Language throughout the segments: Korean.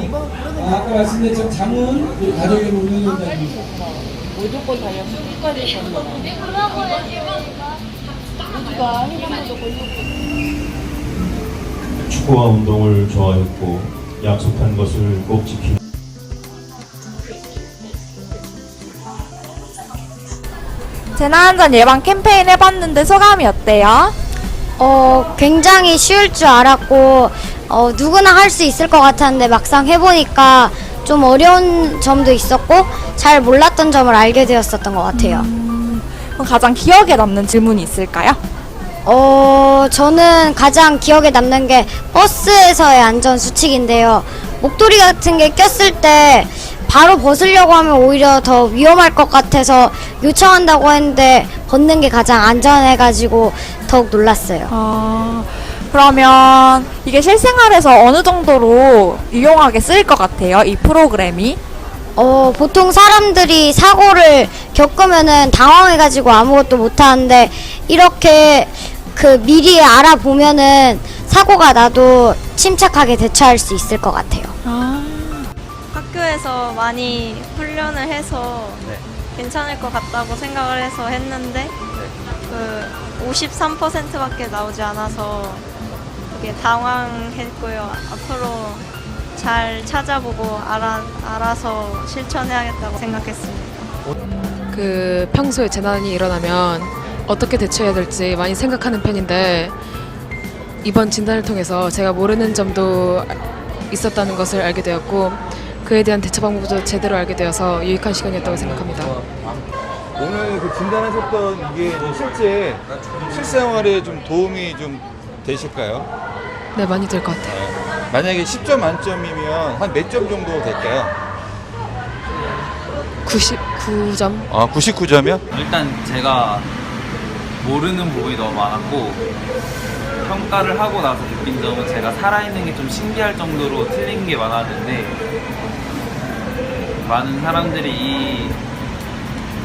아까 말씀드린 장은 우리 가족의 운영위원장님. 무조건 다이어 끝까지 가는 거야. 우리가 해보면서 걸렸고. 축구와 운동을 좋아했고 약속한 것을 꼭 지키는 재난안전 예방 캠페인 해봤는데 소감이 어때요? 굉장히 쉬울 줄 알았고 누구나 할 수 있을 것 같았는데 막상 해보니까 좀 어려운 점도 있었고 잘 몰랐던 점을 알게 되었었던 것 같아요. 그럼 가장 기억에 남는 질문이 있을까요? 저는 가장 기억에 남는 게 버스에서의 안전 수칙인데요. 목도리 같은 게 꼈을 때 바로 벗으려고 하면 오히려 더 위험할 것 같아서 요청한다고 했는데 벗는 게 가장 안전해가지고 더욱 놀랐어요. 그러면 이게 실생활에서 어느 정도로 유용하게 쓰일 것 같아요, 이 프로그램이? 보통 사람들이 사고를 겪으면은 당황해가지고 아무것도 못하는데 이렇게 미리 알아보면은 사고가 나도 침착하게 대처할 수 있을 것 같아요. 학교에서 많이 훈련을 해서 괜찮을 것 같다고 생각을 해서 했는데 53%밖에 나오지 않아서 되게 당황했고요. 앞으로 잘 찾아보고 알아서 실천해야겠다고 생각했습니다. 평소에 재난이 일어나면 어떻게 대처해야 될지 많이 생각하는 편인데 이번 진단을 통해서 제가 모르는 점도 있었다는 것을 알게 되었고 그에 대한 대처 방법도 제대로 알게 되어서 유익한 시간이었다고 생각합니다. 오늘 진단하셨던 이게 실제 실생활에 좀 도움이 좀 되실까요? 네, 많이 될 것 같아요. 만약에 10점 만점이면 한 몇 점 정도 될까요? 99점? 99점이요? 일단 제가 모르는 부분이 너무 많았고 평가를 하고 나서 느낀 점은 제가 살아있는 게 좀 신기할 정도로 틀린 게 많았는데 많은 사람들이 이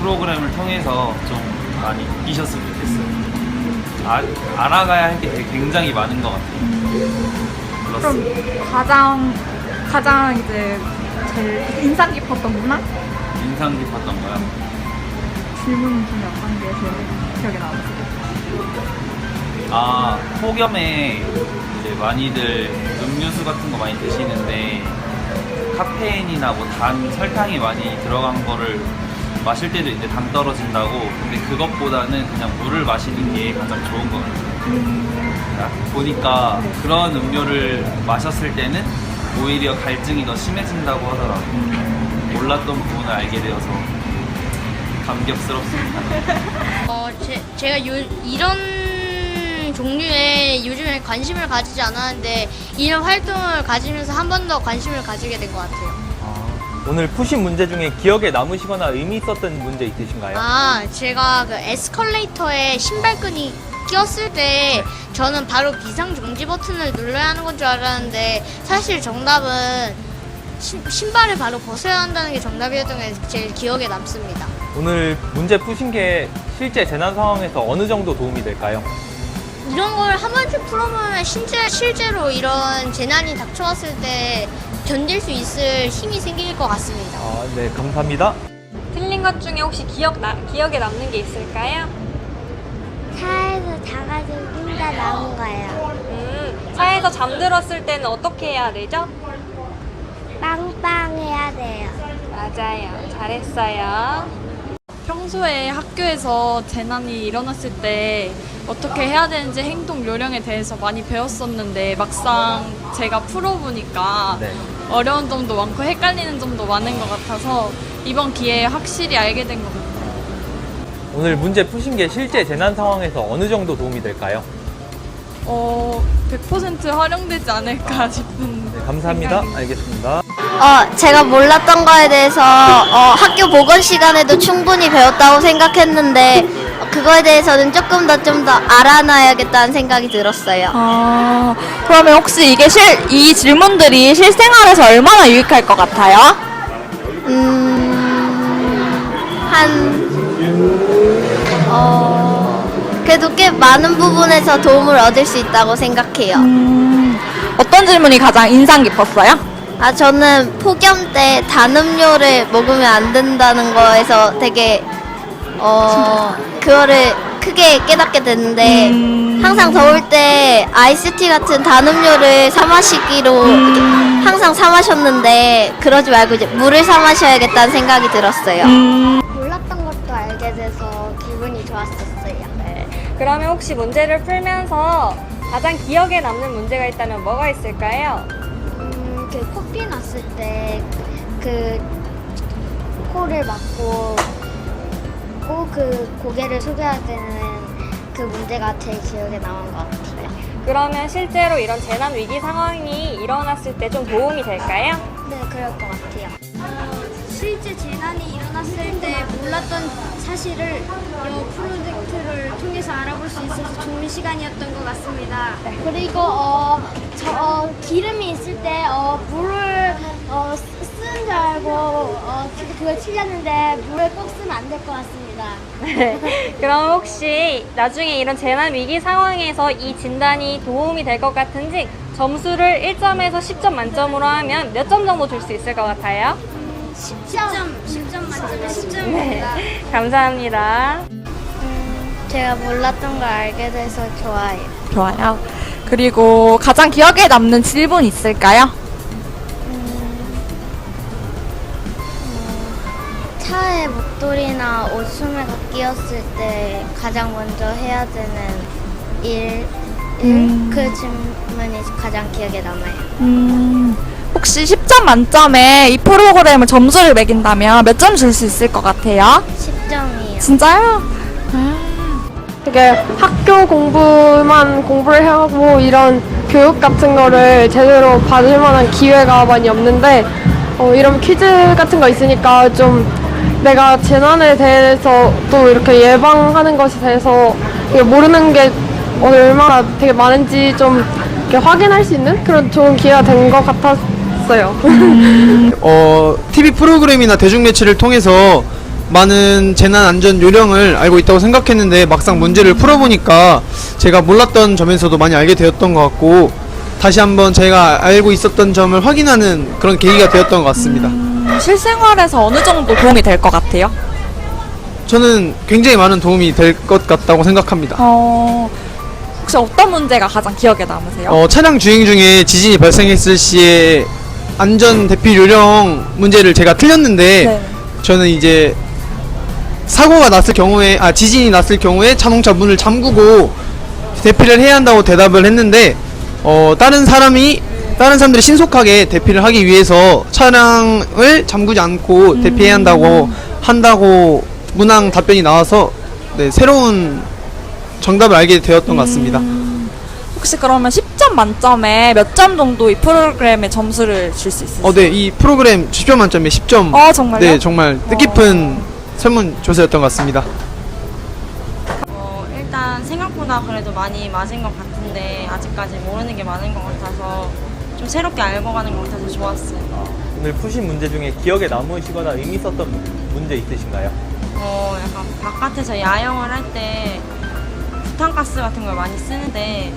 프로그램을 통해서 좀 많이 느끼셨으면 좋겠어요. 알아가야 할 게 굉장히 많은 것 같아요. 그럼 가장 이제 제일 인상 깊었던 문화? 인상 깊었던 거요? 질문 중에 어떤 게 제일 기억에 남으세요? 폭염에 이제 많이들 음료수 같은 거 많이 드시는데 카페인이나 뭐 설탕이 많이 들어간 거를 마실 때도 이제 당 떨어진다고. 근데 그것보다는 그냥 물을 마시는 게 가장 좋은 것 같아요. 보니까 그런 음료를 마셨을 때는 오히려 갈증이 더 심해진다고 하더라고요. 몰랐던 부분을 알게 되어서 감격스럽습니다. 제가 이런 종류의 요즘에 관심을 가지지 않았는데 이런 활동을 가지면서 한 번 더 관심을 가지게 된 것 같아요. 오늘 푸신 문제 중에 기억에 남으시거나 의미 있었던 문제 있으신가요? 제가 에스컬레이터에 신발끈이 끼었을 때 저는 바로 비상정지 버튼을 눌러야 하는 건 줄 알았는데 사실 정답은 신발을 바로 벗어야 한다는 게 정답이었던 게 제일 기억에 남습니다. 오늘 문제 푸신 게 실제 재난 상황에서 어느 정도 도움이 될까요? 이런 걸 한 번씩 풀어보면 실제로 이런 재난이 닥쳐왔을 때 견딜 수 있을 힘이 생길 것 같습니다. 네, 감사합니다. 틀린 것 중에 혹시 기억에 남는 게 있을까요? 차에서 자가지고 혼자 나온 거예요. 차에서 잠들었을 때는 어떻게 해야 되죠? 빵빵해야 돼요. 맞아요. 잘했어요. 평소에 학교에서 재난이 일어났을 때 어떻게 해야 되는지 행동 요령에 대해서 많이 배웠었는데 막상 제가 풀어보니까 어려운 점도 많고 헷갈리는 점도 많은 것 같아서 이번 기회에 확실히 알게 된 것 같아요. 오늘 문제 푸신 게 실제 재난 상황에서 어느 정도 도움이 될까요? 100% 활용되지 않을까 싶은. 네, 감사합니다. 생각이. 알겠습니다. 제가 몰랐던 거에 대해서 학교 보건 시간에도 충분히 배웠다고 생각했는데 그거에 대해서는 좀 더 알아놔야겠다는 생각이 들었어요. 그러면 혹시 이 질문들이 실생활에서 얼마나 유익할 것 같아요? 그래도 꽤 많은 부분에서 도움을 얻을 수 있다고 생각해요. 어떤 질문이 가장 인상 깊었어요? 저는 폭염 때 단 음료를 먹으면 안 된다는 거에서 되게 그거를 크게 깨닫게 됐는데 항상 더울 때 아이스티 같은 단 음료를 사 마시기로 항상 사 마셨는데 그러지 말고 이제 물을 사 마셔야겠다는 생각이 들었어요. 몰랐던 것도 알게 돼서 기분이 좋았었어요. 네. 그러면 혹시 문제를 풀면서 가장 기억에 남는 문제가 있다면 뭐가 있을까요? 그 코피 났을 때 그 코를 막고 꼭 그 고개를 숙여야 되는 그 문제가 제일 기억에 남은 것 같아요. 그러면 실제로 이런 재난 위기 상황이 일어났을 때 좀 도움이 될까요? 네, 그럴 것 같아요. 실제 재난이 일어났을 때 몰랐던 사실을 이 프로젝트를 통해서 알아볼 수 있어서 좋은 시간이었던 것 같습니다. 그리고 기름이 있을 때 물을 쓰는 줄 알고 그걸 치려는데 물을 꼭 쓰면 안 될 것 같습니다. 네. 그럼 혹시 나중에 이런 재난 위기 상황에서 이 진단이 도움이 될 것 같은지 점수를 1점에서 10점 만점으로 하면 몇 점 정도 줄 수 있을 것 같아요? 10점 만점에 10점입니다. 네. 감사합니다. 제가 몰랐던 걸 알게 돼서 좋아요. 좋아요. 그리고 가장 기억에 남는 질문 있을까요? 차에 목도리나 옷소매가 끼었을 때 가장 먼저 해야 되는 그 질문이 가장 기억에 남아요. 혹시 10점 만점에 이 프로그램을 점수를 매긴다면 몇 점 줄 수 있을 것 같아요? 10점이요. 진짜요? 되게 학교 공부만 공부를 하고 이런 교육 같은 거를 제대로 받을 만한 기회가 많이 없는데 이런 퀴즈 같은 거 있으니까 좀 내가 재난에 대해서 또 이렇게 예방하는 것에 대해서 모르는 게 얼마나 되게 많은지 좀 이렇게 확인할 수 있는 그런 좋은 기회가 된 것 같았어요. TV 프로그램이나 대중매체를 통해서 많은 재난 안전 요령을 알고 있다고 생각했는데 막상 문제를 풀어보니까 제가 몰랐던 점에서도 많이 알게 되었던 것 같고 다시 한번 제가 알고 있었던 점을 확인하는 그런 계기가 되었던 것 같습니다. 실생활에서 어느 정도 도움이 될 것 같아요? 저는 굉장히 많은 도움이 될 것 같다고 생각합니다. 혹시 어떤 문제가 가장 기억에 남으세요? 차량 주행 중에 지진이 발생했을 시에 안전 대피 요령 문제를 제가 틀렸는데 네. 저는 이제 사고가 났을 경우에 지진이 났을 경우에 자동차 문을 잠그고 대피를 해야 한다고 대답을 했는데 다른 사람들이 신속하게 대피를 하기 위해서 차량을 잠그지 않고 대피해야 한다고 문항 답변이 나와서 네, 새로운 정답을 알게 되었던 것 같습니다. 혹시 그러면 10점 만점에 몇 점 정도 이 프로그램에 점수를 줄 수 있으세요? 네, 이 프로그램 10점 만점에 10점. 정말요? 네, 정말 뜻깊은 설문조사였던 것 같습니다. 일단 생각보다 그래도 많이 맞은 것 같은데 아직까지 모르는 게 많은 것 같아서 좀 새롭게 알고 가는 것 같아서 좋았어요. 오늘 푸신 문제 중에 기억에 남으시거나 의미 있었던 문제 있으신가요? 약간 바깥에서 야영을 할 때 부탄가스 같은 걸 많이 쓰는데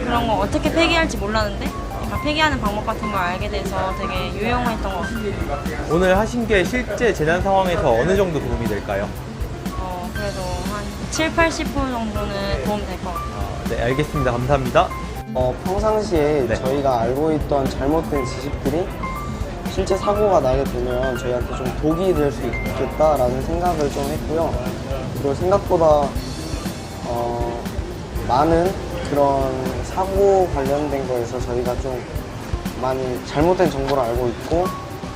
그런 거 어떻게 폐기할지 몰랐는데 약간 폐기하는 방법 같은 걸 알게 돼서 되게 유용했던 것 같아요. 오늘 하신 게 실제 재난 상황에서 어느 정도 도움이 될까요? 그래도 한 7, 80% 정도는 도움 될 것 같아요. 네, 알겠습니다. 감사합니다. 평상시에 네. 저희가 알고 있던 잘못된 지식들이 실제 사고가 나게 되면 저희한테 좀 독이 될 수 있겠다라는 생각을 좀 했고요. 그리고 생각보다 많은 그런 사고 관련된 거에서 저희가 좀 많이 잘못된 정보를 알고 있고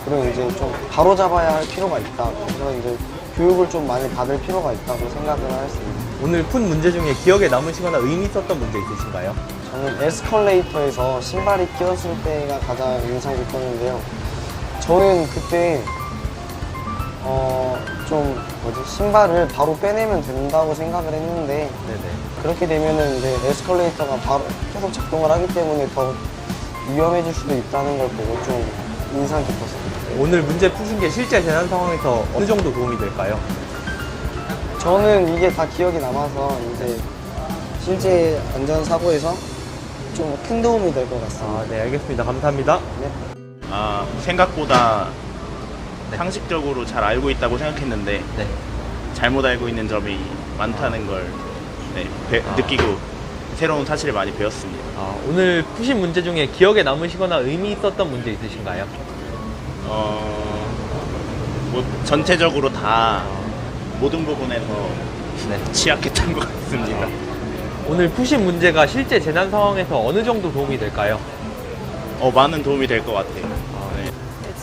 그리고 이제 좀 바로잡아야 할 필요가 있다. 그래서 이제 교육을 좀 많이 받을 필요가 있다고 생각을 했습니다. 오늘 푼 문제 중에 기억에 남으시거나 의미 있었던 문제 있으신가요? 저는 에스컬레이터에서 신발이 끼었을 때가 가장 인상 깊었는데요. 저는 그때 신발을 바로 빼내면 된다고 생각을 했는데 그렇게 되면은 이제 에스컬레이터가 바로 계속 작동을 하기 때문에 더 위험해질 수도 있다는 걸 보고 좀 인상 깊었습니다. 오늘 문제 푸신 게 실제 재난 상황에서 어느 정도 도움이 될까요? 저는 이게 다 기억이 남아서 이제 실제 안전사고에서 좀 큰 도움이 될 것 같습니다. 네, 알겠습니다. 감사합니다. 네. 생각보다 상식적으로 잘 알고 있다고 생각했는데 잘못 알고 있는 점이 많다는 걸 느끼고 새로운 사실을 많이 배웠습니다. 오늘 푸신 문제 중에 기억에 남으시거나 의미 있었던 문제 있으신가요? 뭐 전체적으로 다 모든 부분에서 취약했던 것 같습니다. 오늘 푸신 문제가 실제 재난 상황에서 어느 정도 도움이 될까요? 많은 도움이 될 것 같아요.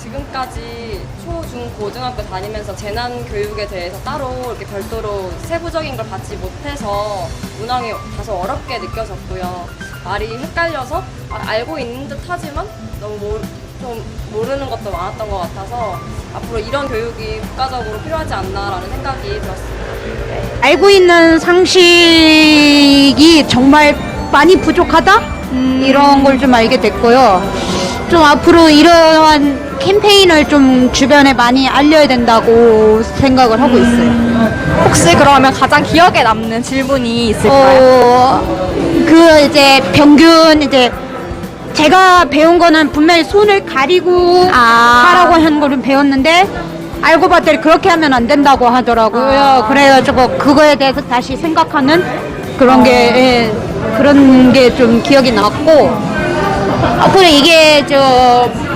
지금까지 초, 중, 고등학교 다니면서 재난 교육에 대해서 따로 이렇게 별도로 세부적인 걸 받지 못해서 문항이 다소 어렵게 느껴졌고요. 말이 헷갈려서 알고 있는 듯 하지만 너무 좀 모르는 것도 많았던 것 같아서 앞으로 이런 교육이 국가적으로 필요하지 않나라는 생각이 들었습니다. 알고 있는 상식이 정말 많이 부족하다? 이런 걸 좀 알게 됐고요. 좀 앞으로 이러한 캠페인을 좀 주변에 많이 알려야 된다고 생각을 하고 있어요. 혹시 그러면 가장 기억에 남는 질문이 있을까요? 이제 평균 이제 제가 배운 거는 분명히 손을 가리고 하라고 하는 거를 배웠는데 알고 봤더니 그렇게 하면 안 된다고 하더라고요. 그래가지고 그거에 대해서 다시 생각하는 그런 게 그런 게 좀 기억이 났고 앞으로 이게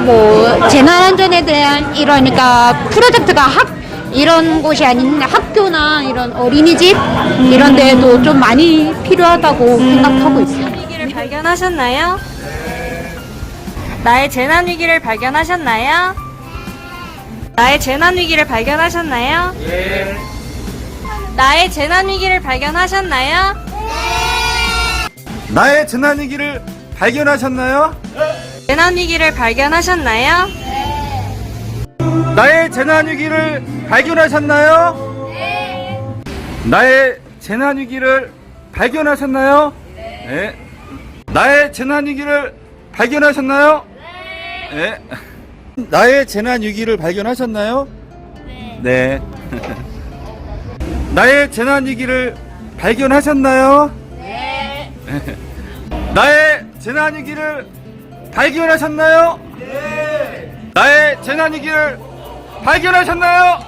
뭐 재난안전에 대한 이러니까 프로젝트가 이런 곳이 아닌 학교나 이런 어린이집 이런 데에도 좀 많이 필요하다고 생각하고 있어요. 위기를 발견하셨나요? 나의 재난 위기를 발견하셨나요? 나의 재난 위기를 발견하셨나요? 네. 나의 재난 위기를 발견하셨나요? 나의 재난 위기를 발견하셨나요? 재난 위기를 발견하셨나요? 나의 재난 위기를 발견하셨나요? 나의 재난 위기를 발견하셨나요? 네. 나의 재난 위기를 발견하셨나요? 네. 나의 재난 위기를 발견하셨나요? 네. 나의 재난 위기를 발견하셨나요? 네. 나의 재난 위기를 발견하셨나요? 네. 나의 재난 위기를 발견하셨나요?